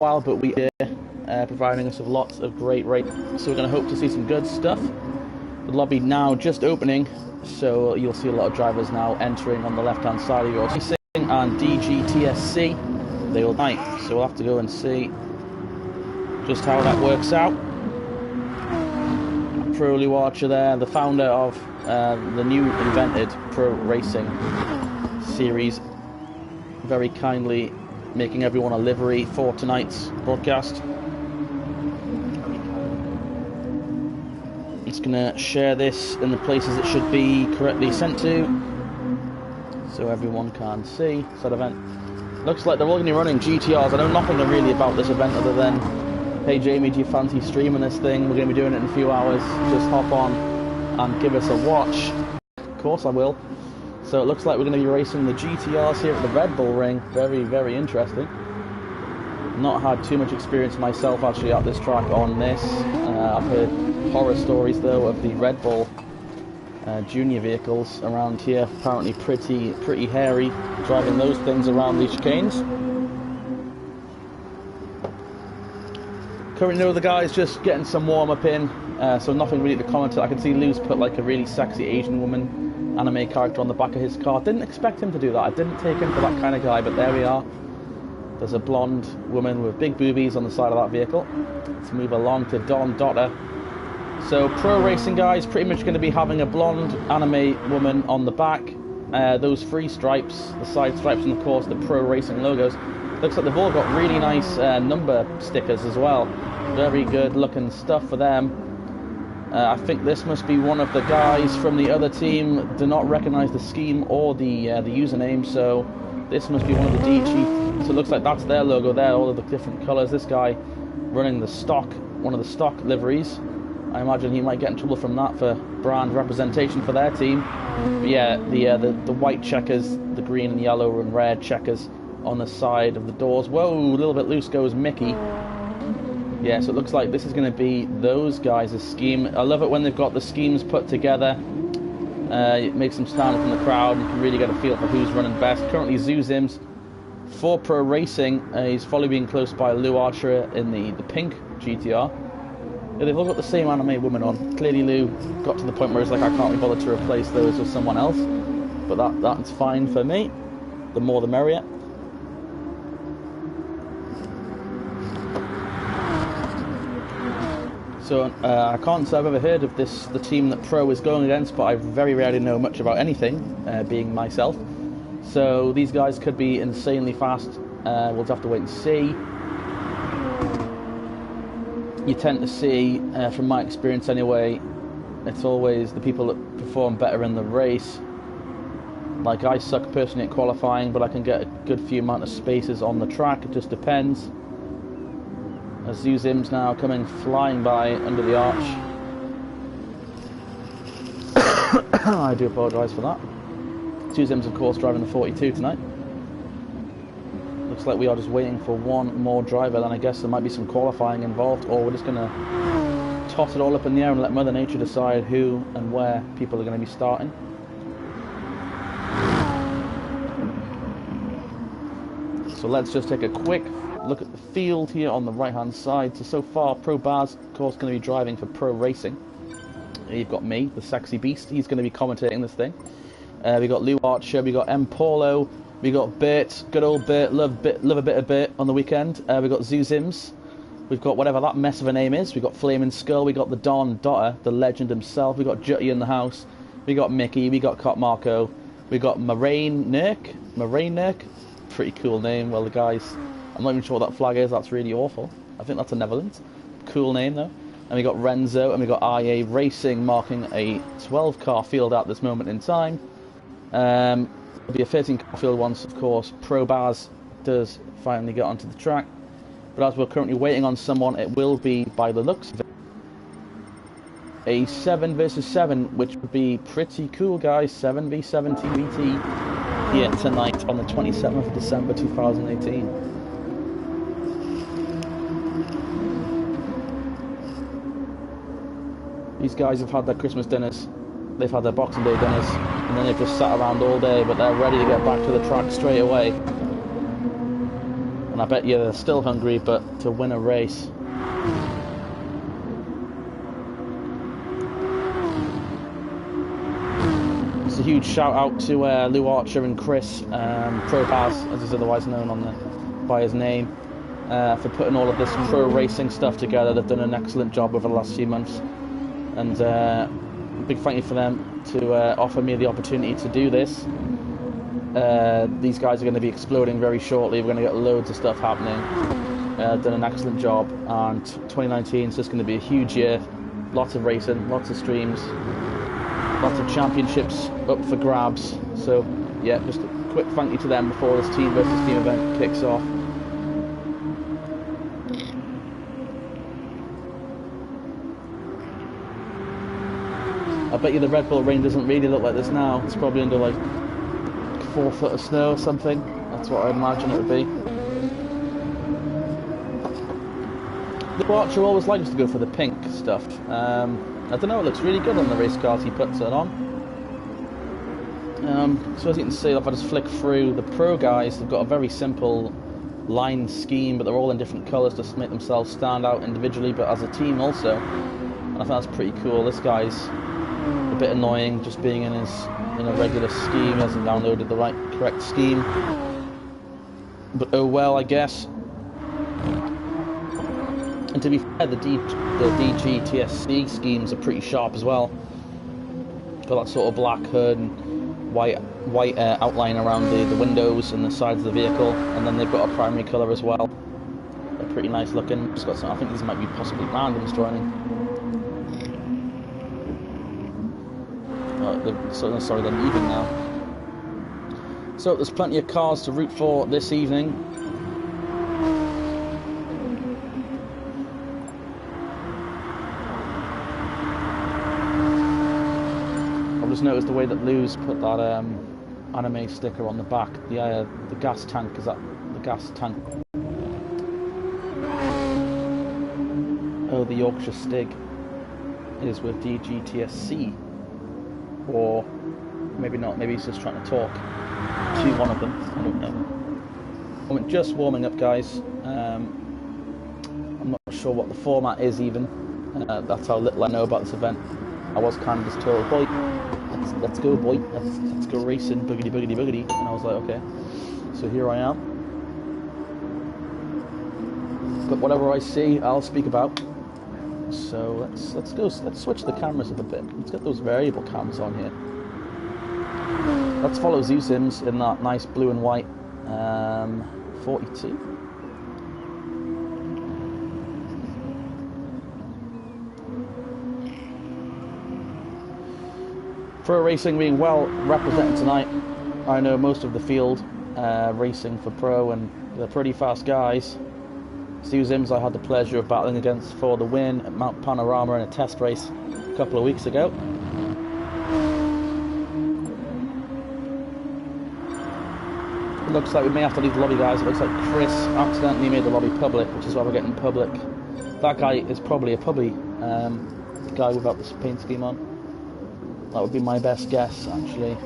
while, but we are providing us with lots of great races. So we're going to hope to see some good stuff. The lobby now just opening, so you'll see a lot of drivers now entering on the left-hand side of your racing, and Dgtsc, they will night. So we'll have to go and see just how that works out. Pro Lou Archer there, the founder of the new invented Pro Racing series, very kindly making everyone a livery for tonight's broadcast. It's going to share this in the places it should be correctly sent to, so everyone can see that event. Looks like they're all going to be running GTRs. I know nothing really about this event other than, hey Jamie, do you fancy streaming this thing? We're going to be doing it in a few hours. Just hop on and give us a watch. Of course I will. So it looks like we're going to be racing the GTRs here at the Red Bull Ring. Very, very interesting. Not had too much experience myself actually at this track on this. I've heard horror stories though of the Red Bull junior vehicles around here. Apparently pretty hairy driving those things around these chicanes. Currently know the guys just getting some warm up in, so nothing really to comment on. I can see Lou's put like a really sexy Asian woman anime character on the back of his car. Didn't expect him to do that. I didn't take him for that kind of guy, but there we are. There's a blonde woman with big boobies on the side of that vehicle. Let's move along to Don Dotter. So Pro Racing guys pretty much going to be having a blonde anime woman on the back. Those three stripes, the side stripes, and of course the Pro Racing logos. Looks like they've all got really nice number stickers as well. Very good looking stuff for them. I think this must be one of the guys from the other team. Do not recognise the scheme or the username, so this must be one of the DG. So it looks like that's their logo there, all of the different colours. This guy running the stock, one of the stock liveries. I imagine he might get in trouble from that for brand representation for their team. But yeah, the white checkers, the green and yellow and red checkers on the side of the doors. Whoa, a little bit loose goes Mickey. Yeah, so it looks like this is going to be those guys' scheme. I love it when they've got the schemes put together. It makes them stand up in the crowd and you can really get a feel for who's running best. Currently Zuzims for Pro Racing. He's followed being close by Lou Archer in the pink GTR. Yeah, they've all got the same anime woman on. Clearly Lou got to the point where he's like, I can't be bothered to replace those with someone else. But that's fine for me. The more the merrier. So I can't say I've ever heard of the team that Pro is going against, but I very rarely know much about anything, being myself. So these guys could be insanely fast. We'll just have to wait and see. You tend to see, from my experience anyway, it's always the people that perform better in the race. Like I suck personally at qualifying, but I can get a good few amount of spaces on the track. It just depends. As Zuzims now coming flying by under the arch. I do apologise for that. Zuzims of course driving the 42 tonight. Looks like we are just waiting for one more driver, then I guess there might be some qualifying involved, or we're just going to toss it all up in the air and let Mother Nature decide who and where people are going to be starting. So let's just take a quick look at the field here on the right hand side. So far Pro Baz of course going to be driving for Pro Racing. You've got me, the sexy beast, he's going to be commentating this thing. We got Lou Archer, we got M Paulo, we got Bert, good old Bert, love a bit of Bert on the weekend. We got Zuzims, we've got whatever that mess of a name is, we got Flaming Skull, we got the Don Dotter, the legend himself, we got Jutty in the house, we got Mickey, we got Cop Marco, we got Moraine Nurk, pretty cool name. Well the guys, I'm not even sure what that flag is, that's really awful. I think that's a Netherlands. Cool name though. And we got Renzo and we got IA Racing marking a 12 car field at this moment in time. There'll be a 13 car field once of course Pro Baz does finally get onto the track. But as we're currently waiting on someone, it will be, by the looks of it, a 7 versus 7, which would be pretty cool guys. 7v7 TVT here tonight on the 27th of December 2018. These guys have had their Christmas dinners, they've had their Boxing Day dinners, and then they've just sat around all day, but they're ready to get back to the track straight away. And I bet you they're still hungry, but to win a race. It's a huge shout out to Lou Archer and Chris, ProBaz, as he's otherwise known by his name, for putting all of this pro racing stuff together. They've done an excellent job over the last few months. And big thank you for them to offer me the opportunity to do this. These guys are going to be exploding very shortly. We're going to get loads of stuff happening. Done an excellent job, and 2019 is just going to be a huge year. Lots of racing, lots of streams, lots of championships up for grabs. So yeah, just a quick thank you to them before this team versus team event kicks off. I bet you the Red Bull Ring doesn't really look like this now. It's probably under like 4 foot of snow or something. That's what I imagine it would be. The Archer always likes to go for the pink stuff. I don't know, it looks really good on the race cars he puts it on. So as you can see, if I just flick through, the pro guys, they've got a very simple line scheme, but they're all in different colours to make themselves stand out individually, but as a team also. And I think that's pretty cool. This guy's a bit annoying, just being in a regular scheme. He hasn't downloaded the correct scheme, but oh well, I guess. And to be fair, the Dgtsc schemes are pretty sharp as well. Got that sort of black hood and white outline around the windows and the sides of the vehicle, and then they've got a primary colour as well. They're pretty nice looking. Just got some, I think these might be possibly randoms joining. Sorry, they're leaving now. So there's plenty of cars to root for this evening. I've just noticed the way that Lou's put that anime sticker on the back. The gas tank, is that the gas tank? Oh, the Yorkshire Stig is with Dgtsc. Or maybe not, maybe he's just trying to talk to one of them, I don't know. I'm just warming up, guys. I'm not sure what the format is even. That's how little I know about this event. I was kind of just told, boy, let's go, boy, let's go racing, boogity boogity boogity, and I was like, okay. So here I am. But whatever I see, I'll speak about. So let's switch the cameras up a bit. Let's get those variable cams on here. Let's follow Zoozims in that nice blue and white 42. Pro racing being well represented tonight. I know most of the field racing for pro, and they're pretty fast guys. Zoozims I had the pleasure of battling against for the win at Mount Panorama in a test race a couple of weeks ago. It looks like we may have to leave the lobby, guys. It looks like Chris accidentally made the lobby public, which is why we're getting public. That guy is probably a puppy, guy without the paint scheme on. That would be my best guess, actually.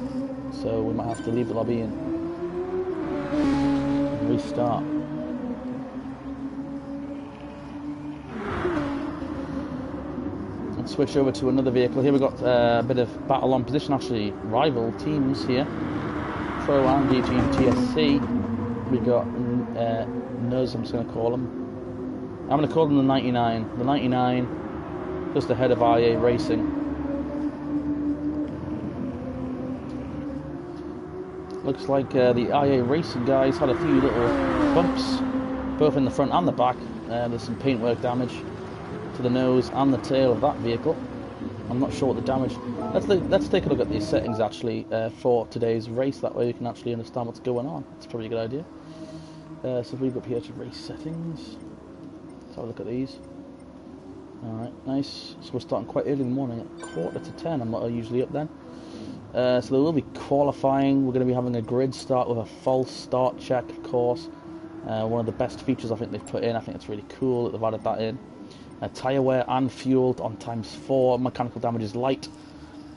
So we might have to leave the lobby and restart. Switch over to another vehicle. Here we've got a bit of battle on position, actually rival teams here, Pro and Dgtsc. We've got Nuz, I'm just going to call them. I'm going to call them the 99. The 99 just ahead of IA Racing. Looks like the IA Racing guys had a few little bumps, both in the front and the back. There's some paintwork damage to the nose and the tail of that vehicle. I'm not sure what the damage. Let's take a look at these settings actually for today's race. That way we can actually understand what's going on. It's probably a good idea. So if we go up here to race settings, let's have a look at these. Alright, nice. So we're starting quite early in the morning at 9:45. I'm not usually up then. So there will be qualifying. We're going to be having a grid start with a false start check, of course. One of the best features I think they've put in. I think it's really cool that they've added that in. Tyre wear and fueled on ×4. Mechanical damage is light.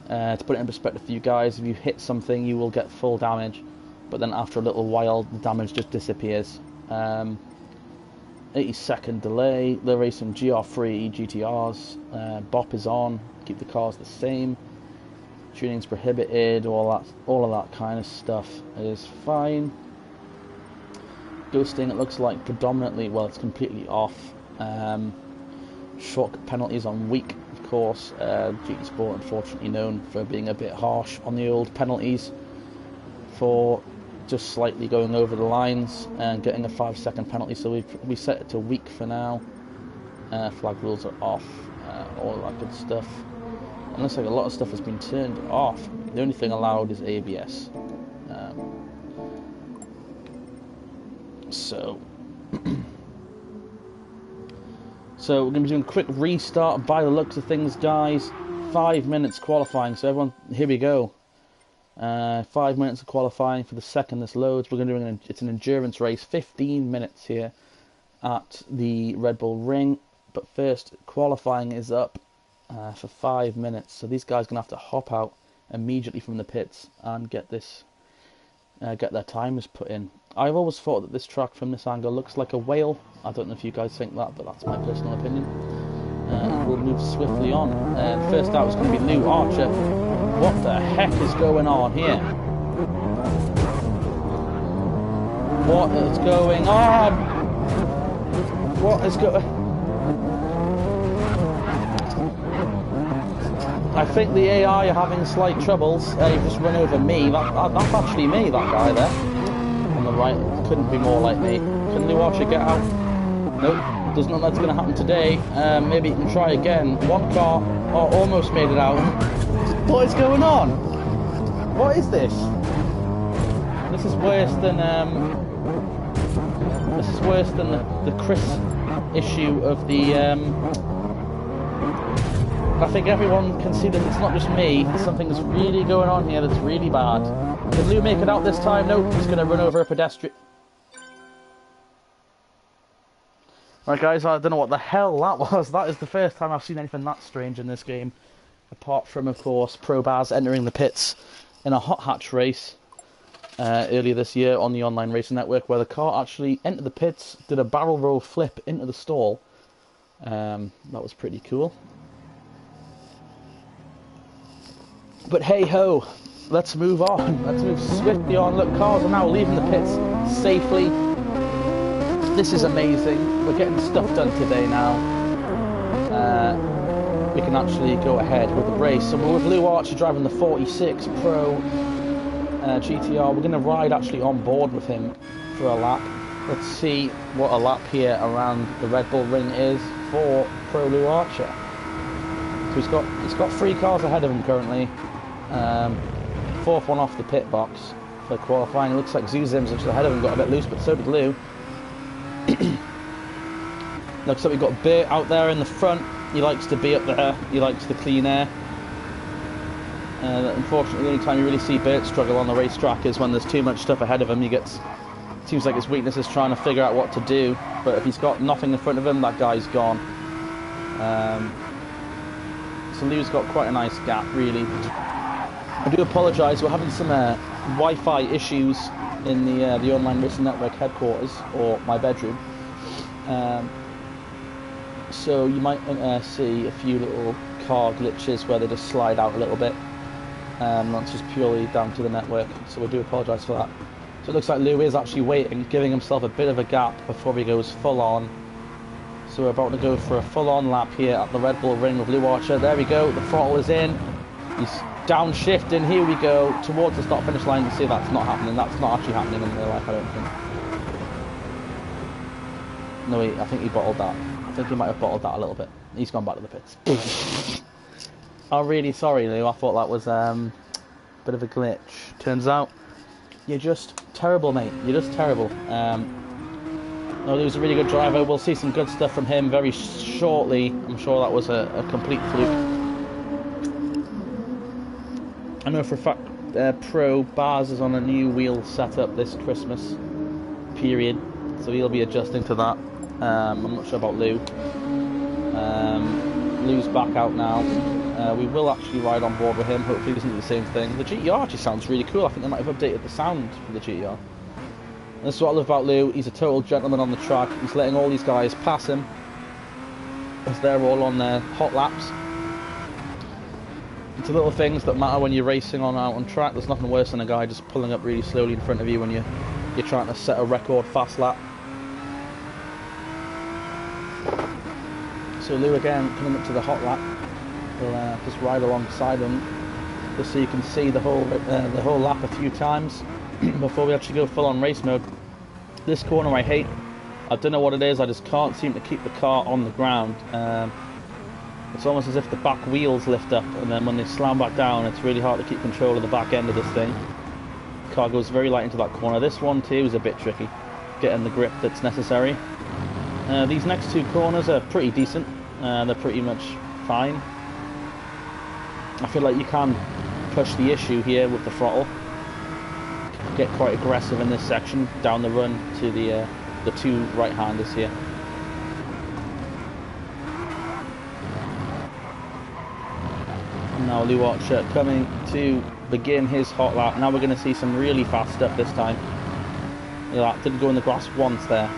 To put it in perspective for you guys, if you hit something you will get full damage, but then after a little while the damage just disappears. 80-second delay. They're racing GR3 GTRs. BOP is on. Keep the cars the same. Tuning's prohibited. All of that kind of stuff is fine. Ghosting, it looks like predominantly, well, it's completely off. Shortcut penalties on weak, of course. GT Sport, unfortunately, known for being a bit harsh on the old penalties for just slightly going over the lines and getting a 5-second penalty. So we set it to weak for now. Flag rules are off. All of that good stuff. And looks like a lot of stuff has been turned off. The only thing allowed is ABS. So we're going to be doing a quick restart by the looks of things, guys. 5 minutes qualifying, so everyone, here we go. 5 minutes of qualifying for the second this loads. We're going to do it's an endurance race, 15 minutes here at the Red Bull Ring. But first, qualifying is up for 5 minutes, so these guys are going to have to hop out immediately from the pits and get their timers put in. I've always thought that this track from this angle looks like a whale. I don't know if you guys think that, but that's my personal opinion. We'll move swiftly on. First out is going to be Lou Archer. What the heck is going on here? What is going on? What is going... I think the AI are having slight troubles. You've just run over me. That's actually me, that guy there. On the right, couldn't be more like me. Can Lou Archer get out? Nope, doesn't look like it's going to happen today. Maybe you can try again. One car almost made it out. What is going on? What is this? This is worse than the Chris issue of the. I think everyone can see that it's not just me. Something is really going on here that's really bad. Can Lou make it out this time? Nope, he's going to run over a pedestrian. Right, guys, I don't know what the hell that was. That is the first time I've seen anything that strange in this game. Apart from, of course, Pro Baz entering the pits in a hot hatch race earlier this year on the online racing network, where the car actually entered the pits, did a barrel roll flip into the stall. That was pretty cool. But hey ho, let's move on. Let's move swiftly on. Look, cars are now leaving the pits safely. This is amazing. We're getting stuff done today now. We can actually go ahead with the race. So we're with Lou Archer driving the 46 Pro GTR. We're going to ride actually on board with him for a lap. Let's see what a lap here around the Red Bull Ring is for Pro Lou Archer. So he's got 3 cars ahead of him currently. 4th one off the pit box for qualifying. It looks like Zuzims just ahead of him, got a bit loose, but so did Lou. Looks like we've got Bert out there in the front. He likes to be up there. He likes the clean air. Unfortunately, the only time you really see Bert struggle on the racetrack is when there's too much stuff ahead of him. Seems like his weakness is trying to figure out what to do. But if he's got nothing in front of him, that guy's gone. So Lou's got quite a nice gap, really. I do apologise, we're having some Wi-Fi issues in the online racing network headquarters, or my bedroom. So you might see a few little car glitches where they just slide out a little bit. That's just purely down to the network, so we do apologise for that. So it looks like Lou is actually waiting, giving himself a bit of a gap before he goes full on. So we're about to go for a full-on lap here at the Red Bull Ring with Lou Archer. There we go, the throttle is in. He's downshifting, here we go, towards the start-finish line. You see that's not happening. That's not actually happening in real life, I don't think. No, I think he bottled that. I think he might have bottled that a little bit. He's gone back to the pits. I'm really sorry, Lou. I thought that was a bit of a glitch. Turns out, you're just terrible, mate. You're just terrible. No, Lou's a really good driver. We'll see some good stuff from him very shortly. I'm sure that was a complete fluke. I know for a fact Pro Baz is on a new wheel setup this Christmas period, so he'll be adjusting to that. I'm not sure about Lou. Lou's back out now. We will actually ride on board with him. Hopefully he doesn't do the same thing. The GTR actually sounds really cool. I think they might have updated the sound for the GTR. That's what I love about Lou. He's a total gentleman on the track. He's letting all these guys pass him as they're all on their hot laps. It's the little things that matter when you're racing out on track. There's nothing worse than a guy just pulling up really slowly in front of you when you're trying to set a record fast lap. So Lou again coming up to the hot lap. We'll just ride alongside him just so you can see the whole lap a few times before we actually go full on race mode. This corner I hate. I don't know what it is, I just can't seem to keep the car on the ground. It's almost as if the back wheels lift up, and then when they slam back down it's really hard to keep control of the back end of this thing. The car goes very light into that corner. This one too is a bit tricky, getting the grip that's necessary. These next two corners are pretty decent. They're pretty much fine. I feel like you can push the issue here with the throttle. Get quite aggressive in this section down the run to the two right-handers here. And now Lou Archer coming to begin his hot lap. Now we're going to see some really fast stuff this time. That didn't go in the grass once there.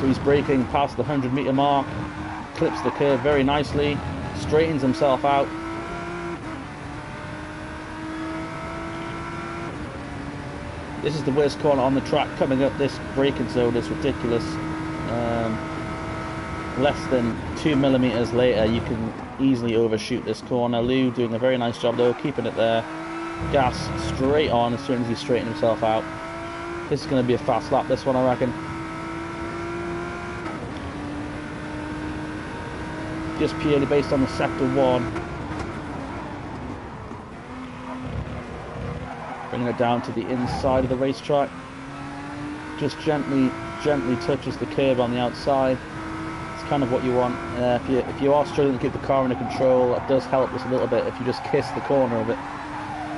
So he's braking past the 100-meter mark, clips the curve very nicely, straightens himself out. This is the worst corner on the track. Coming up this braking zone is ridiculous. Less than 2 millimeters later you can easily overshoot this corner. Lou doing a very nice job though, keeping it there. Gas straight on as soon as he straightened himself out. This is going to be a fast lap, this one, I reckon. Just purely based on the sector 1. Bringing it down to the inside of the racetrack. Just gently touches the curb on the outside. It's kind of what you want. If you are struggling to keep the car under control, it does help just a little bit if you just kiss the corner of it.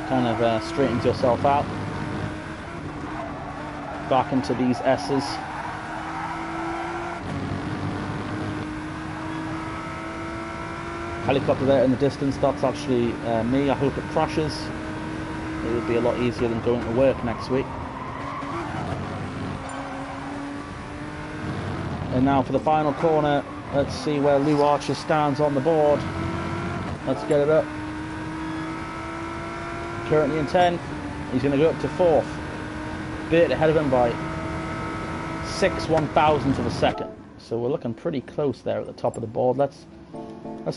Kind of straightens yourself out. Back into these S's. Helicopter there in the distance, that's actually me. I hope it crashes. It would be a lot easier than going to work next week. And now for the final corner, let's see where Lou Archer stands on the board. Let's get it up. Currently in 10th, he's going to go up to 4th. Bit ahead of him by 6 1,000ths of a second. So we're looking pretty close there at the top of the board. Let's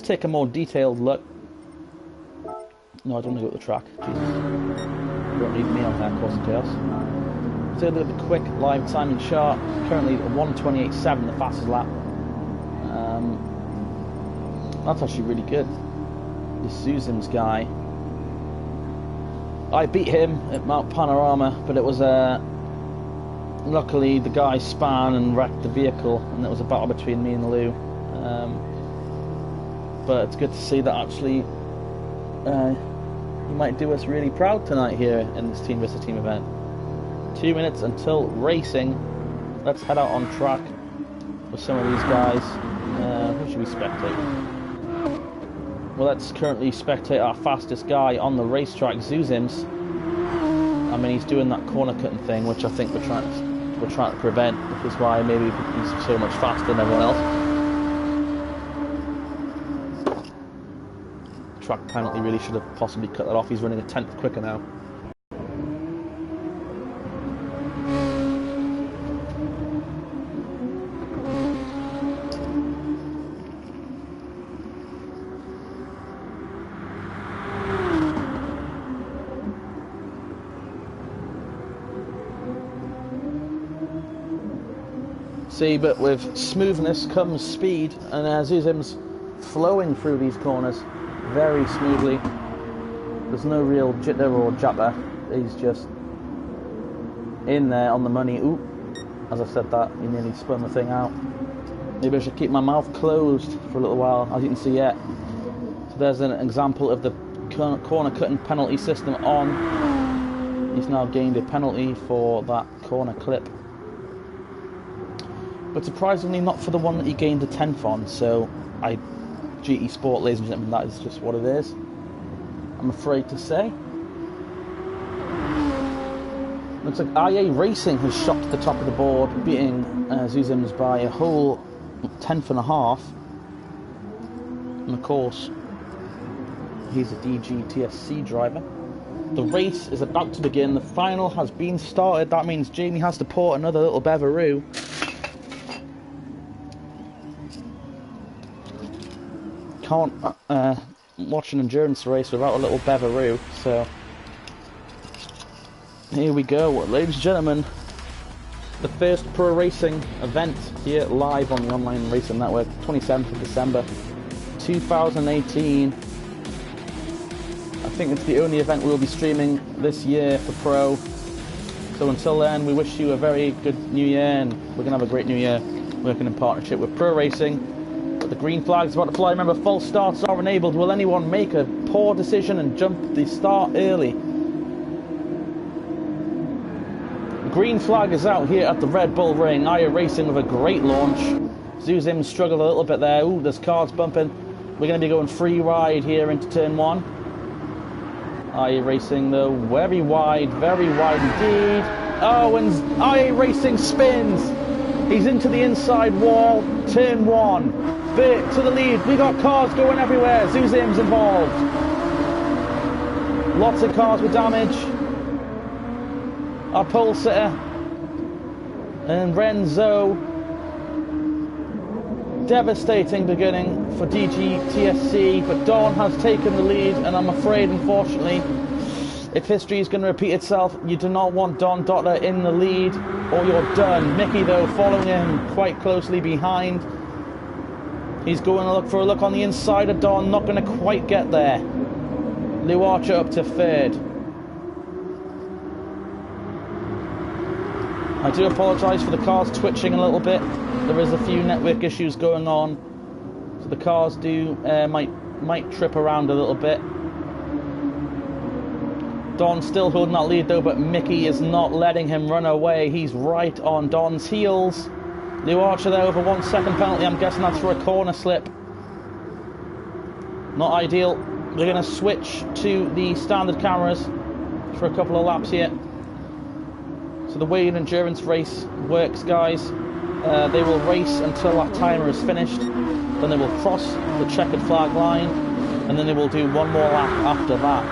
take a more detailed look. No, I don't want to go to the track. Jesus. You don't need me on that course of chaos. Let's take a look at the quick live timing chart. Currently at 1:28.7, the fastest lap. That's actually really good. This Zuzim's guy. I beat him at Mount Panorama, but it was luckily the guy span and wrecked the vehicle, and it was a battle between me and Lou. But it's good to see that actually you might do us really proud tonight here in this team versus team event. 2 minutes until racing. Let's head out on track with some of these guys. Who should we spectate? Well, let's currently spectate our fastest guy on the racetrack, Zuzims. I mean, he's doing that corner cutting thing, which I think we're trying to prevent, which is why maybe he's so much faster than everyone else. Track penalty really should have possibly cut that off. He's running a 10th quicker now. See, but with smoothness comes speed, and Zuzim's flowing through these corners very smoothly. There's no real jitter or japper. He's just in there on the money. Ooh, as I said that, he nearly spun the thing out. Maybe I should keep my mouth closed for a little while, as you can see yet. So there's an example of the corner cutting penalty system on. He's now gained a penalty for that corner clip. But surprisingly not for the one that he gained a 10th on, so GT Sport, ladies and gentlemen, that is just what it is. I'm afraid to say. Looks like IA Racing has shot to the top of the board, beating Zuzims by a whole 10th and a half. And of course, he's a Dgtsc driver. The race is about to begin. The final has been started. That means Jamie has to pour another little beveroo. Can't watch an endurance race without a little beveroo, so here we go, ladies and gentlemen. The first pro racing event here live on the Online Racing Network, 27th of December 2018. I think it's the only event we'll be streaming this year for pro. So until then, we wish you a very good new year, and we're going to have a great new year working in partnership with Pro Racing. But the green flag's about to fly. Remember, false starts are enabled. Will anyone make a poor decision and jump the start early? The green flag is out here at the Red Bull Ring. IA Racing with a great launch. Zuzim struggled a little bit there. Ooh, there's cars bumping. We're going to be going free ride here into turn 1. IA Racing, though, very wide indeed. Oh, and IA Racing spins. He's into the inside wall. Turn 1. Bit to the lead. We got cars going everywhere. Zuzim's involved. Lots of cars with damage. Our pole sitter and Renzo. Devastating beginning for Dgtsc, but Don has taken the lead, and I'm afraid, unfortunately, if history is going to repeat itself, you do not want Don Dotter in the lead, or you're done. Mickey, though, following him quite closely behind. He's going to look for a look on the inside of Don, not going to quite get there. Lou Archer up to 3rd. I do apologise for the cars twitching a little bit. There is a few network issues going on, so the cars do might trip around a little bit. Don's still holding that lead though, but Mickey is not letting him run away. He's right on Don's heels. Lou Archer there over 1 second penalty. I'm guessing that's for a corner slip. Not ideal. We're going to switch to the standard cameras for a couple of laps here. So the way an endurance race works, guys, they will race until that timer is finished, then they will cross the checkered flag line, and then they will do one more lap after that.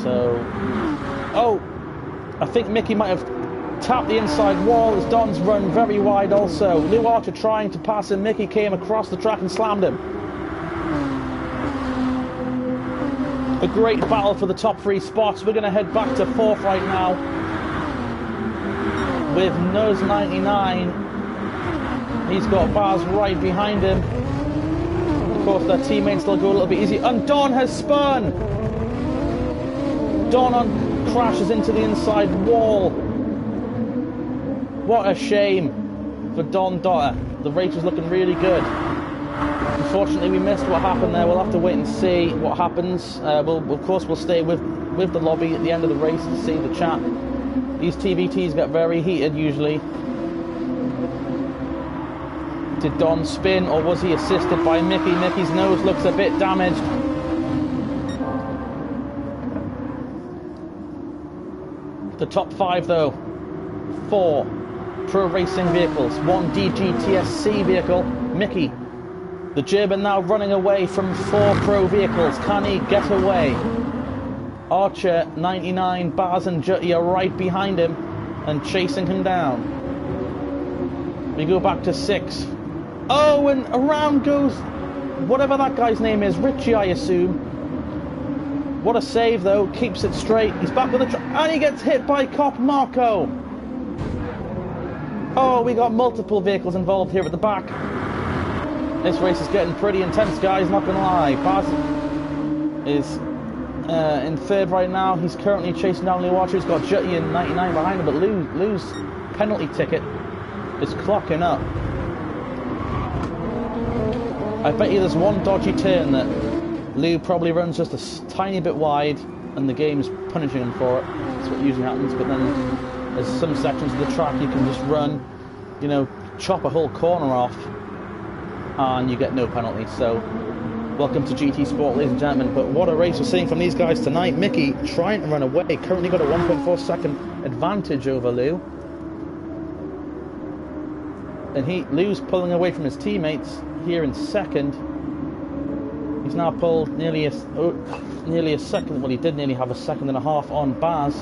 So, oh, I think Mickey might have tapped the inside wall as Don's run very wide also. Lou Archer trying to pass him. Mickey came across the track and slammed him. A great battle for the top 3 spots. We're going to head back to 4th right now with Nose 99. He's got Baz right behind him. Of course, their teammates will go a little bit easy. And Don has spun! Don crashes into the inside wall. What a shame for Don Dotter. The race was looking really good. Unfortunately, we missed what happened there. We'll have to wait and see what happens. Of course, we'll stay with the lobby at the end of the race to see the chat. These TVTs get very heated usually. Did Don spin, or was he assisted by Mickey? Mickey's nose looks a bit damaged. The top 5 though, 4 pro racing vehicles, 1 Dgtsc vehicle. Mickey, the German, now running away from 4 pro vehicles. Can he get away? Archer, 99, Baz and Jutty are right behind him and chasing him down. We go back to 6. Oh, and around goes whatever that guy's name is, Richie, I assume. What a save though, keeps it straight. He's back with the and he gets hit by Cop Marco. Oh, we got multiple vehicles involved here at the back. This race is getting pretty intense, guys, not gonna lie. Baz is in 3rd right now. He's currently chasing down Lou Archer. He's got Jutty and 99 behind him, but Lou's penalty ticket is clocking up. I bet you there's one dodgy turn that Lou probably runs just a tiny bit wide and the game's punishing him for it. That's what usually happens. But then there's some sections of the track you can just run, you know, chop a whole corner off and you get no penalty. So Welcome to GT Sport, ladies and gentlemen. But what a race we're seeing from these guys tonight. Mickey trying to run away, currently got a 1.4 second advantage over Lou. And Lou's pulling away from his teammates here in second. He's now pulled nearly a second. Well, he did nearly have a second and a half on Baz,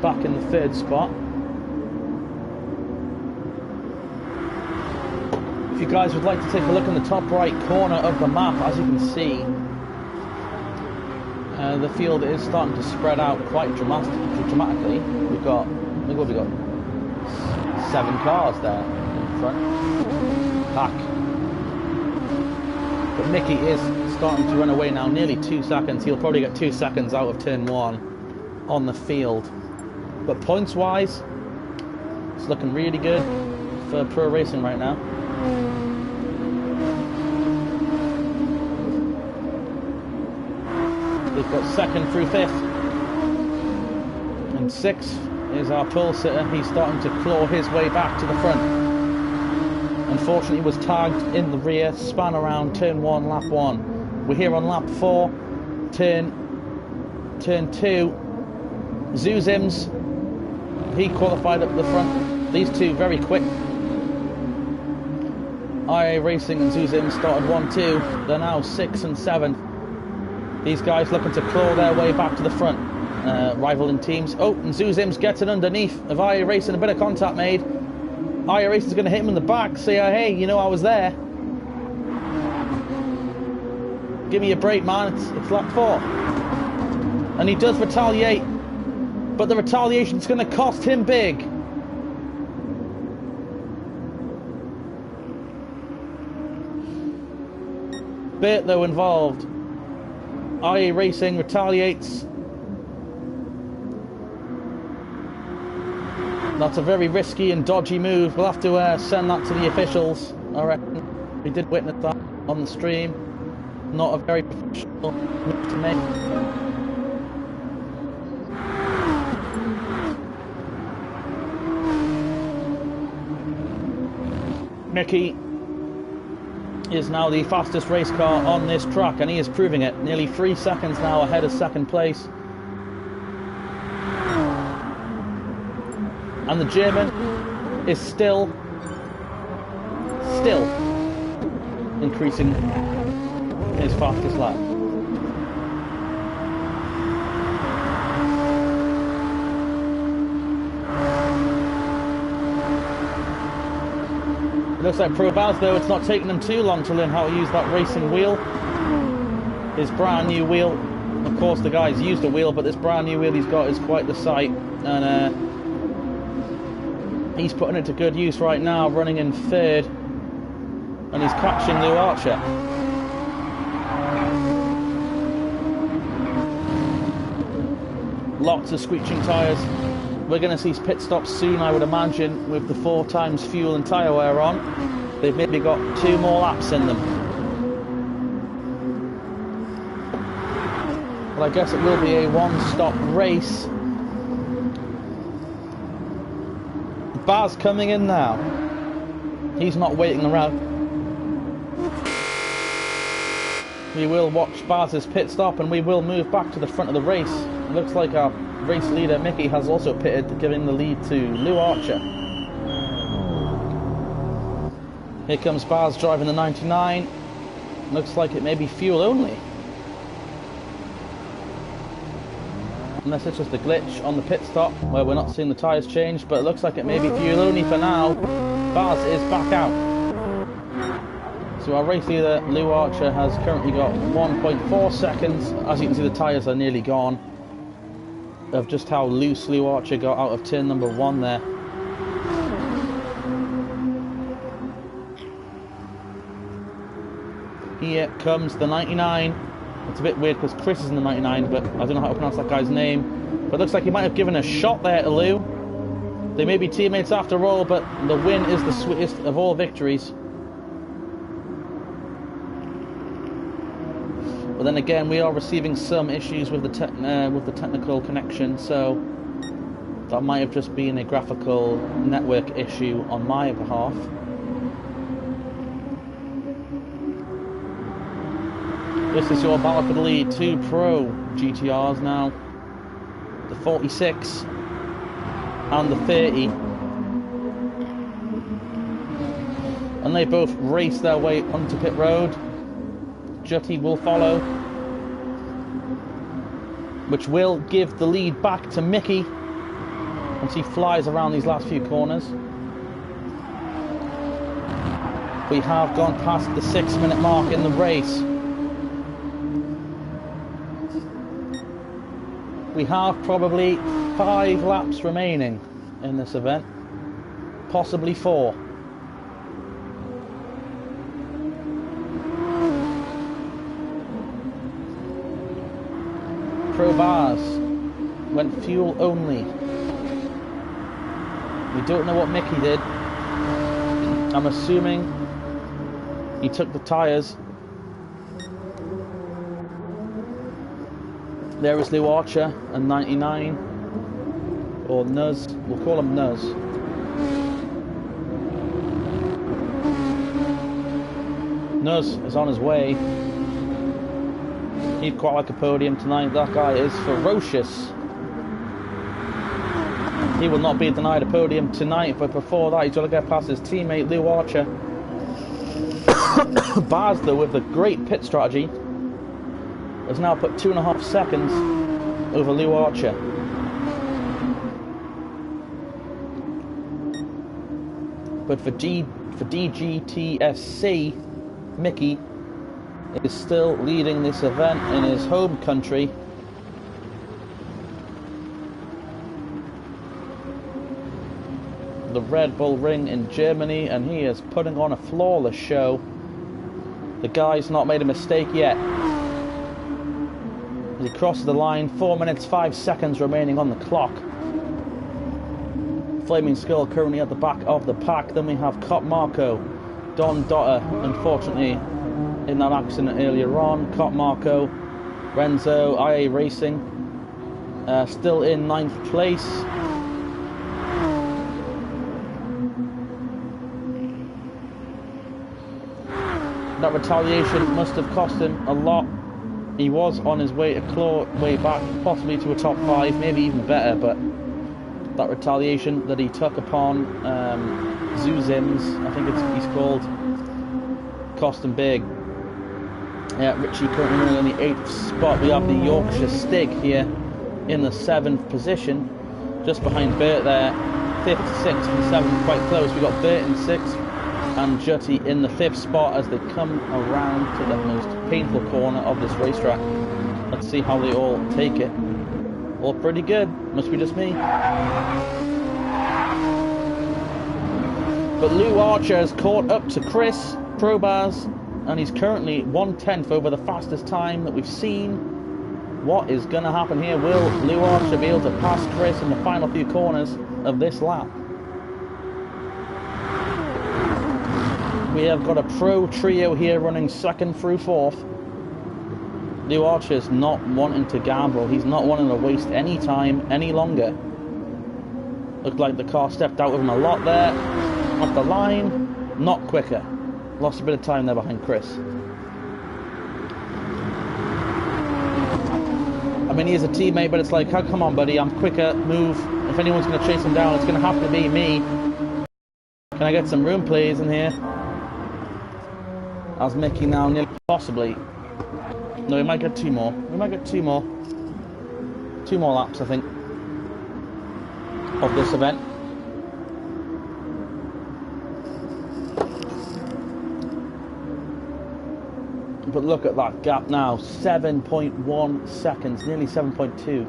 back in the third spot. If you guys would like to take a look in the top right corner of the map, as you can see, the field is starting to spread out quite dramatically. We've got 7 cars there in front. Pack. But Mickey is starting to run away now, nearly 2 seconds. He'll probably get 2 seconds out of turn 1 on the field. But points-wise, it's looking really good for pro racing right now. We've got second through 5th. And 6th is our pole sitter. He's starting to claw his way back to the front. Unfortunately, he was tagged in the rear, span around turn 1, lap 1. We're here on lap 4, turn 2. Zuzims, he qualified up the front. These two very quick. IA Racing and Zuzims started 1-2. They're now 6th and 7th. These guys looking to claw their way back to the front. Rivaling teams. Oh, and Zuzims gets it underneath of IA Racing. A bit of contact made. IA Racing's going to hit him in the back. Say, hey, you know I was there. Give me a break, man. It's lap 4. And he does retaliate. But the retaliation's going to cost him big. Bit, though, involved. IA Racing retaliates. That's a very risky and dodgy move. We'll have to send that to the officials, I reckon. We did witness that on the stream. Not a very professional move to make. Mickey is now the fastest race car on this track, and he is proving it. Nearly 3 seconds now ahead of second place. And the German is still increasing his fastest lap. It looks like Pro Baz, though, it's not taking them too long to learn how to use that racing wheel. His brand new wheel. Of course, the guy's used a wheel, but this brand new wheel he's got is quite the sight. And he's putting it to good use right now, running in 3rd. And he's catching Lou Archer. Lots of screeching tyres. We're going to see pit stops soon, I would imagine, with the 4 times fuel and tyre wear on. They've maybe got 2 more laps in them. But I guess it will be a one-stop race. Baz coming in now. He's not waiting around. We will watch Baz's pit stop and we will move back to the front of the race. It looks like our race leader Mickey has also pitted, giving the lead to Lou Archer. Here comes Baz driving the 99. Looks like it may be fuel only. Unless it's just a glitch on the pit stop where we're not seeing the tyres change, but it looks like it may be fuel only for now. Baz is back out. So our race leader Lou Archer has currently got 1.4 seconds. As you can see, the tyres are nearly gone. Of just how loose Lou Archer got out of turn number 1 there. Here comes the 99. It's a bit weird because Chris is in the 99, but I don't know how to pronounce that guy's name. But it looks like he might have given a shot there to Lou. They may be teammates after all, but the win is the sweetest of all victories. But then again, we are receiving some issues with the technical connection, so that might have just been a graphical network issue on my behalf. This is your battle for the lead. Two Pro GTRs now. The 46 and the 30. And they both race their way onto pit road. Jutty will follow, which will give the lead back to Mickey once he flies around these last few corners. We have gone past the 6-minute mark in the race. We have probably 5 laps remaining in this event, possibly 4. Pro Bars went fuel only. We don't know what Mickey did. I'm assuming he took the tyres. There is Lou Archer and 99, or Nuz. We'll call him Nuz. Nuz is on his way. He'd quite like a podium tonight. That guy is ferocious. He will not be denied a podium tonight, but before that he's got to get past his teammate Lou Archer. Baz, though, with a great pit strategy, has now put 2.5 seconds over Lou Archer. But for Dgtsc, Mickey is still leading this event in his home country. The Red Bull Ring in Germany, and he is putting on a flawless show. The guy's not made a mistake yet. He crosses the line, 4 minutes 5 seconds remaining on the clock. Flaming Skull currently at the back of the pack. Then we have Cop Marco, Don Dotter, unfortunately in that accident earlier on. Cop Marco, Renzo, IA Racing, still in 9th place. That retaliation must have cost him a lot. He was on his way to claw way back, possibly to a top 5, maybe even better, but that retaliation that he took upon Zuzims, I think he's called, cost him big. Yeah, Richie currently running in the 8th spot. We have the Yorkshire Stig here in the 7th position, just behind Bert there. 5th, 6th and 7th quite close. We've got Bert in 6th and Jutty in the 5th spot as they come around to the most painful corner of this racetrack. Let's see how they all take it. All pretty good, must be just me. But Lou Archer has caught up to Chris Probaz, and he's currently 1/10 over the fastest time that we've seen. What is going to happen here? Will Lou Archer be able to pass Chris in the final few corners of this lap? We have got a pro trio here running 2nd through 4th. Lou Archer's not wanting to gamble. He's not wanting to waste any time any longer. Looked like the car stepped out with him a lot there. Off the line, not quicker. Lost a bit of time there behind Chris. I mean, he is a teammate, but it's like, oh, come on, buddy, I'm quicker, move. If anyone's going to chase him down, it's going to have to be me. Can I get some room, please, in here? As Mickey now nearly possibly. No, we might get 2 more. We might get 2 more. 2 more laps, I think, of this event. But look at that gap now, 7.1 seconds, nearly 7.2.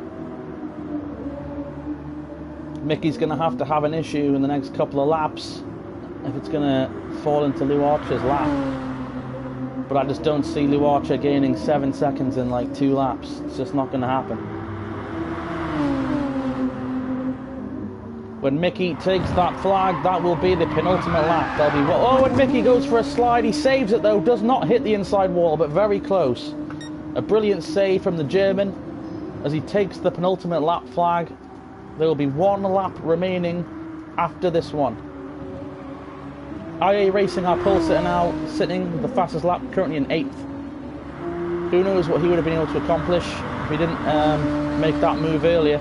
Mickey's going to have an issue in the next couple of laps if it's going to fall into Lou Archer's lap. But I just don't see Lou Archer gaining 7 seconds in like 2 laps. It's just not going to happen. When Mickey takes that flag, that will be the penultimate lap. That'll be oh, and Mickey goes for a slide. He saves it though, does not hit the inside wall, but very close. A brilliant save from the German as he takes the penultimate lap flag. There will be 1 lap remaining after this one. IA Racing, our pole sitter now, sitting the fastest lap, currently in 8th. Who knows what he would have been able to accomplish if he didn't make that move earlier.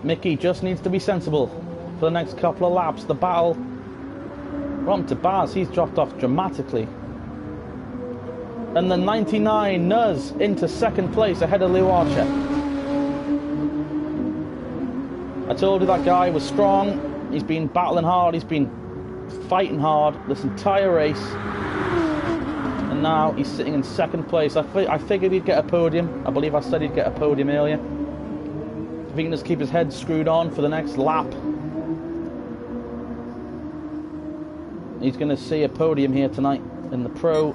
Mickey just needs to be sensible for the next couple of laps. The battle from to Baz, he's dropped off dramatically. And the 99 Nuz into second place ahead of Lou Archer. I told you that guy was strong. He's been battling hard. He's been fighting hard this entire race. And now he's sitting in second place. I figured he'd get a podium. I believe I said he'd get a podium earlier. If he can just keep his head screwed on for the next lap, he's going to see a podium here tonight in the Pro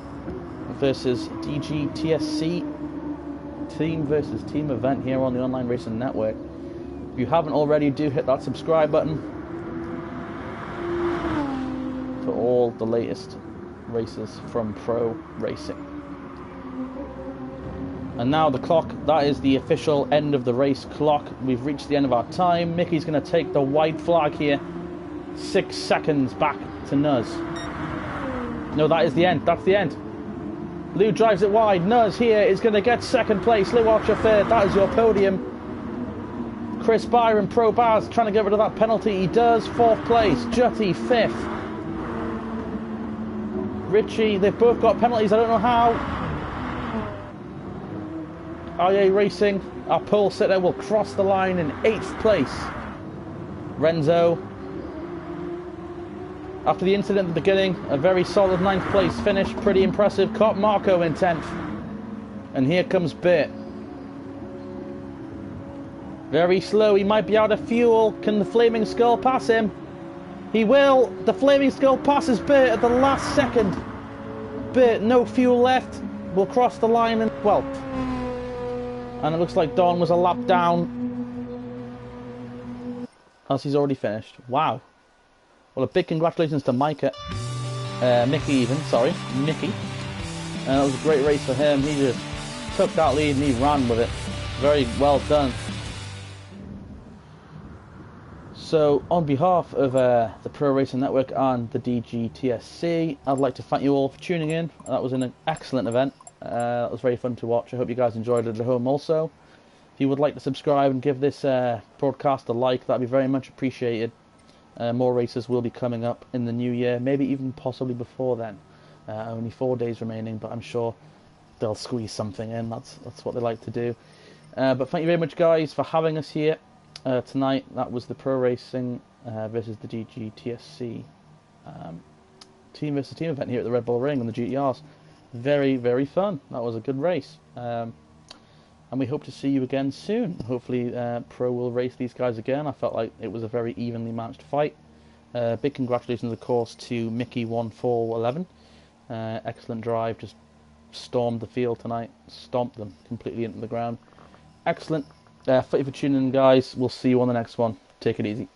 versus Dgtsc team versus team event here on the Online Racing Network. If you haven't already, do hit that subscribe button for all the latest races from Pro Racing. And now the clock, that is the official end of the race clock. We've reached the end of our time. Mickey's going to take the white flag here. 6 seconds back to Nuz. No, that is the end. That's the end. Lou drives it wide. Nuz here is going to get second place. Lou Archer third. That is your podium. Chris Byron, Pro Baz, trying to get rid of that penalty. He does. Fourth place. Jutty, fifth. Richie, they've both got penalties. I don't know how. IA Racing, our pole sitter, will cross the line in 8th place. Renzo, after the incident at the beginning, a very solid 9th place finish, pretty impressive. Caught Marco in 10th. And here comes Bert. Very slow, he might be out of fuel. Can the Flaming Skull pass him? He will. The Flaming Skull passes Bert at the last second. Bert, no fuel left, will cross the line in 12th. And it looks like Don was a lap down, as he's already finished. Wow. Well, a big congratulations to Mickey even, sorry, Mickey. And it was a great race for him. He just took that lead and he ran with it. Very well done. So, on behalf of the Pro Racing Network and the Dgtsc, I'd like to thank you all for tuning in. That was an excellent event. It was very fun to watch. I hope you guys enjoyed it at home also. If you would like to subscribe and give this broadcast a like, that'd be very much appreciated. More races will be coming up in the new year, maybe even possibly before then. Only 4 days remaining, but I'm sure they'll squeeze something in. That's what they like to do. But thank you very much, guys, for having us here tonight. That was the Pro Racing versus the Dgtsc team versus team event here at the Red Bull Ring on the GTRs. Very, very fun. That was a good race. And we hope to see you again soon. Hopefully Pro will race these guys again. I felt like it was a very evenly matched fight. Big congratulations, of course, to Mickey1411. Excellent drive. Just stormed the field tonight. Stomped them completely into the ground. Excellent. Thank you for tuning in, guys. We'll see you on the next one. Take it easy.